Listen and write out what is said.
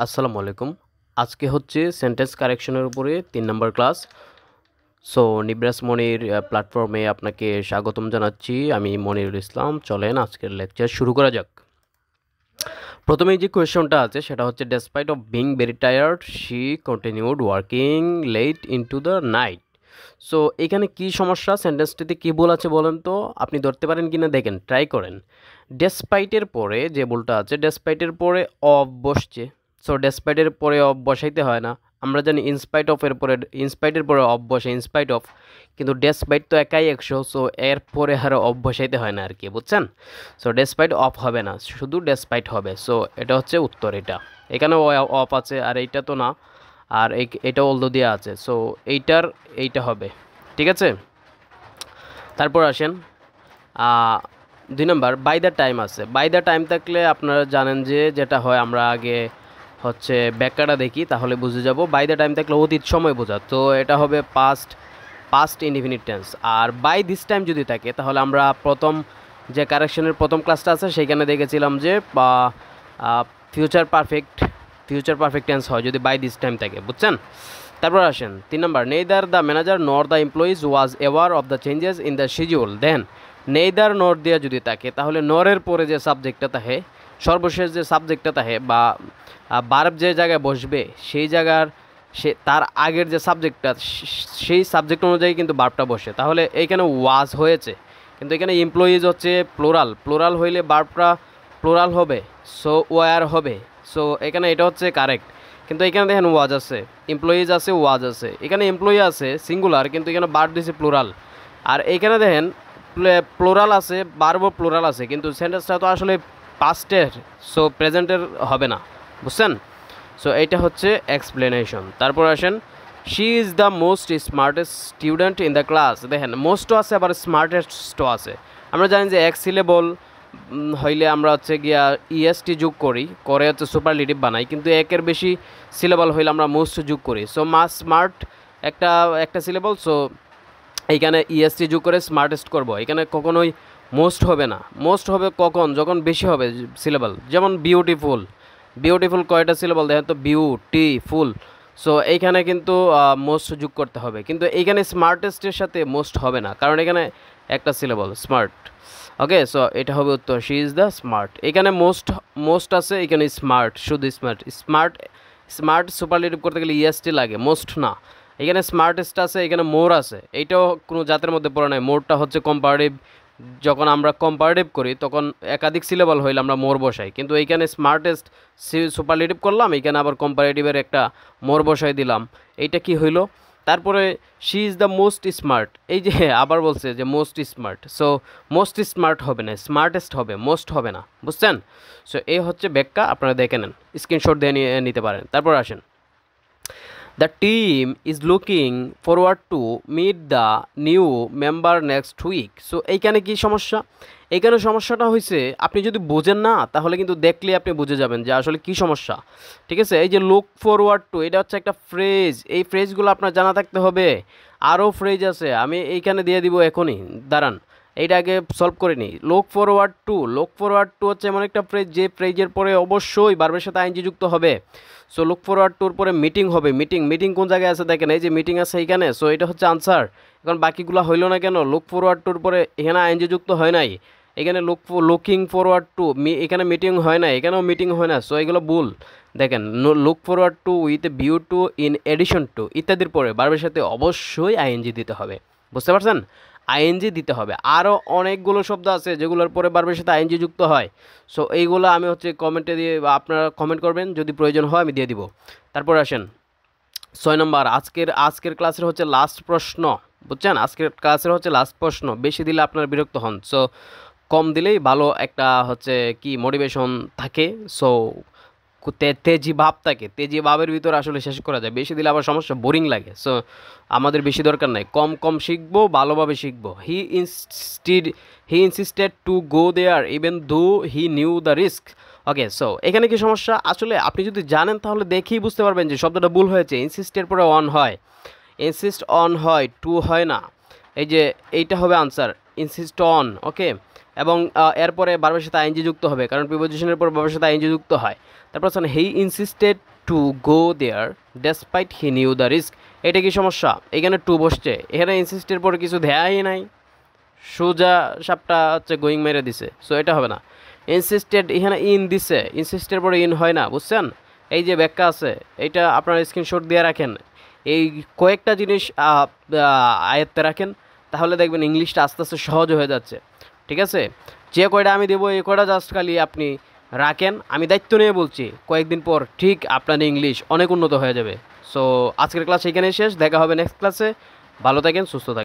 আসসালামু আলাইকুম। আজকে হচ্ছে সেন্টেন্স কারেকশনের উপরে ৩ নম্বর ক্লাস। সো নিব্রাস মনির প্ল্যাটফর্মে আপনাকে স্বাগতম জানাচ্ছি। আমি মনিরুল ইসলাম। চলেন আজকের লেকচার শুরু করা যাক। প্রথমেই যে কোয়েশনটা আছে সেটা হচ্ছে despite of being very tired she continued working late into the night. So এখানে কি সমস্যা, সেন্টেন্সটিতে কি ভুল আছে বলেন তো, আপনি ধরতে পারেন কিনা দেখেন, ট্রাই করেন। ডেসপাইটের পরে যে ভুলটা আছে, ডেসপাইটের পরে অফ বসছে। সো ডেসপাইটের পরে অফ বসাইতে হয় না। আমরা জানি ইনস্পাইট অফ এর পরে, ইনস্পাইটের পরে অফ বসে ইনস্পাইট অফ, কিন্তু ডেসপাইট তো একাই 100, সো এর পরে আর অফ বসাইতে হয় না আর কি, বুঝছেন? সো ডেসপাইট অফ হবে না, শুধু ডেসপাইট হবে। সো এটা হচ্ছে উত্তর। এটা এখানেও অফ আছে আর এইটা তো না, আর এটা অলদো দেওয়া আছে। সো এইটা হবে, ঠিক আছে। তারপর আসেন 2 নম্বর, বাই দ্য টাইম আছে। বাই দ্য টাইম থাকলে আপনারা জানেন যে যেটা হয়, আমরা আগে হচ্ছে ব্যাখ্যাটা দেখি তাহলে বুঝে যাব। বাই দ্য টাইম থাকলে অতীত সময় বোঝা, তো এটা হবে পাস্ট ইনডিফিনিট টেন্স। আর বাই দিস টাইম যদি থাকে তাহলে আমরা প্রথম যে কারেকশনের প্রথম ক্লাসটা আছে সেইখানে দেখেছিলাম যে ফিউচার পারফেক্ট টেন্স হয় যদি বাই দিস টাইম থাকে, বুঝছেন? তারপর আসেন 3 নম্বর, neither the manager nor the employees was aware of the changes in the schedule. Then neither nor দিয়ে যদি থাকে তাহলে নরের পরে যে সাবজেক্টটা থাকে, সর্বশেষ যে সাবজেক্টটা থাকে বা বার্ব যে জায়গায় বসবে সেই জায়গার তার আগের যে সাবজেক্টটা, সেই সাবজেক্ট অনুযায়ী কিন্তু বার্বটা বসে। তাহলে এইখানে ওয়াজ হয়েছে, কিন্তু এখানে এমপ্লয়িজ হচ্ছে প্লোরাল হইলে বার্বটা প্লোরাল হবে, সো ওয়ার হবে। সো এখানে এটা হচ্ছে কারেক্ট, কিন্তু এখানে দেখেন ওয়াজ আছে, এমপ্লয়িজ আছে, ওয়াজ আছে। এখানে এমপ্লয়ি আছে সিঙ্গুলার, কিন্তু এখানে বার্ব দিছে প্লোরাল। আর এখানে দেখেন প্লোরাল আছে, বার্বও প্লোরাল আছে, কিন্তু সেন্টেন্সটা তো আসলে পাস্টের, সো প্রেজেন্টের হবে না, বুঝছেন? সো এইটা হচ্ছে এক্সপ্লেনেশন। তারপর আসেন, she is the most smartest student in the class. দেখেন মোস্টও আছে আবার স্মার্টেস্টও আছে। আমরা জানি যে এক সিলেবল হইলে আমরা হচ্ছে গিয়া ইএসটি যোগ করি, করে হচ্ছে সুপারলেটিভ বানাই, কিন্তু একের বেশি সিলেবল হইলে আমরা মোস্ট যোগ করি। সো স্মার্ট একটা সিলেবল, সো এইখানে ইএসটি যোগ করে স্মার্টেস্ট করব। এখানে কখনোই মোস্ট হবে না। মোস্ট হবে কখন, যখন বেশি হবে সিলেবল। যেমন বিউটিফুল কয়টা সিলেবল দেখেন তো, বিউটিফুল। সো এইখানে কিন্তু মোস্ট যোগ করতে হবে, কিন্তু এইখানে স্মার্টেস্টের সাথে মোস্ট হবে না, কারণ এখানে একটা সিলেবল স্মার্ট। ওকে, সো এটা হবে উত্তর, শি ইজ দ্য স্মার্ট। এখানে মোস্ট আছে, এখানে স্মার্ট, শুধু স্মার্ট সুপারলেটিভ করতে গেলে ইএসটি লাগে, মোস্ট না। এখানে স্মার্টেস্ট আছে, এখানে মোর আছে। এইটাও কোনো জাতের মধ্যে পড়ে নাই। মোরটা হচ্ছে কম্পারেটিভ, যখন আমরা কম্পারেটিভ করি তখন একাধিক সিলেবল হইলে আমরা মোর বসাই, কিন্তু এইখানে স্মার্টেস্ট সুপারলেটিভ করলাম, এইখানে আবার কম্পারেটিভের একটা মোর বসাই দিলাম। এইটা কি হইল? তারপরে she is the most smart, এই যে আবার বলছে যে most smart, so most smart হবে না, স্মার্টেস্ট হবে, মোস্ট হবে না, বুঝছেন? সো এই হচ্ছে ব্যাখ্যা, আপনারা দেখে নেন, স্ক্রিনশট দিয়ে নিতে পারেন। তারপর আসেন, the team is looking forward to meet the new member next week. So এইখানে কি সমস্যা? এইখানে সমস্যাটা হয়েছে, আপনি যদি বোঝেন না তাহলে কিন্তু দেখলে আপনি বুঝে যাবেন যে আসলে কি সমস্যা, ঠিক আছে? এই যে লুক ফরওয়ার্ড টু, এটা হচ্ছে একটা ফ্রেজ। এই ফ্রেজগুলো আপনার জানা থাকতে হবে। আরও ফ্রেজ আছে, আমি এইখানে দিয়ে দিব এখনই, দাঁড়ান এইটা আগে সলভ করে নিই। লুক ফরওয়ার্ড টু হচ্ছে এমন একটা ফ্রেজ যে ফ্রেজের পরে অবশ্যই বার্বের সাথে আইনজি যুক্ত হবে। সো লুক ফরওয়ার্ড টুর পরে মিটিং হবে। মিটিং কোন জায়গায় আছে দেখেন, এই যে মিটিং আছে এইখানে। সো এটা হচ্ছে আনসার। এখন বাকিগুলো হইলো না কেন? লুক ফরওয়ার্ড টুর পরে এখানে আইনজি যুক্ত হয় নাই, এখানে লুকিং ফরওয়ার্ড টু, এখানে মিটিং হয় না, এখানেও মিটিং হয় না। সো এগুলো ভুল। দেখেন look forward to with a view to in addition to ইত্যাদির পরে বার্বের সাথে অবশ্যই আইএনজি দিতে হবে, বুঝতে পারছেন? আইএনজি দিতে হবে। আরও অনেকগুলো শব্দ আছে যেগুলোর পরে বার্বের সাথে আইএনজি যুক্ত হয়। সো এইগুলো আমি হচ্ছে কমেন্টে দিয়ে, আপনারা কমেন্ট করবেন, যদি প্রয়োজন হয় আমি দিয়ে দিব। তারপর আসেন 6 নম্বর, আজকের ক্লাসের হচ্ছে লাস্ট প্রশ্ন, বুঝছেন? আজকের ক্লাসের হচ্ছে লাস্ট প্রশ্ন। বেশি দিলে আপনার বিরক্ত হন, সো কম দিলেই ভালো, একটা হচ্ছে কি মোটিভেশন থাকে। সো তেজি ভাব থাকে, তেজি ভাবের ভিতরে আসলে শেষ করা যায়। বেশি দিলে আবার সমস্যা, বোরিং লাগে। সো আমাদের বেশি দরকার নাই, কম শিখবো, ভালোভাবে শিখবো। He insisted to go there even though he knew the risk. Okay, so এখানে কি সমস্যা? আসলে আপনি যদি জানেন তাহলে দেখেই বুঝতে পারবেন যে শব্দটা ভুল হয়েছে। ইনসিস্টের পরে অন হয়, টু হয় না। এই যে এইটা হবে আনসার, ইনসিস্ট অন। ওকে, এবং এরপরে ভার্বের সাথে আইএনজি যুক্ত হবে, কারণ প্রিপোজিশনের পর ভার্বের সাথে আইএনজি যুক্ত হয়। তারপর আছে he insisted to go there despite he knew the risk. এটা কি সমস্যা? এখানে টু বসছে, এখানে ইনসিস্টের পরে কিছু দেয়াই নাই, সোজা সাপটা হচ্ছে গোয়িং মেরে দিছে, সো এটা হবে না। ইনসিস্টেড এখানে ইন দিছে, ইনসিস্টের পরে ইন হয় না, বুঝছেন? এই যে ব্যাখ্যা আছে এইটা আপনারা স্ক্রিনশট দিয়ে রাখেন, এই কয়েকটা জিনিস আয়ত্তে রাখেন, তাহলে দেখবেন ইংলিশটা আস্তে আস্তে সহজ হয়ে যাচ্ছে। ঠিক আছে, যে কয়টা আমি দেবো এই কয়টা জাস্ট খালি আপনি রাখেন, আমি দায়িত্ব নিয়ে বলছি কয়েকদিন পর ঠিক আপনার ইংলিশ অনেক উন্নত হয়ে যাবে। সো আজকের ক্লাস এখানেই শেষ, দেখা হবে নেক্সট ক্লাসে। ভালো থাকেন, সুস্থ থাকেন।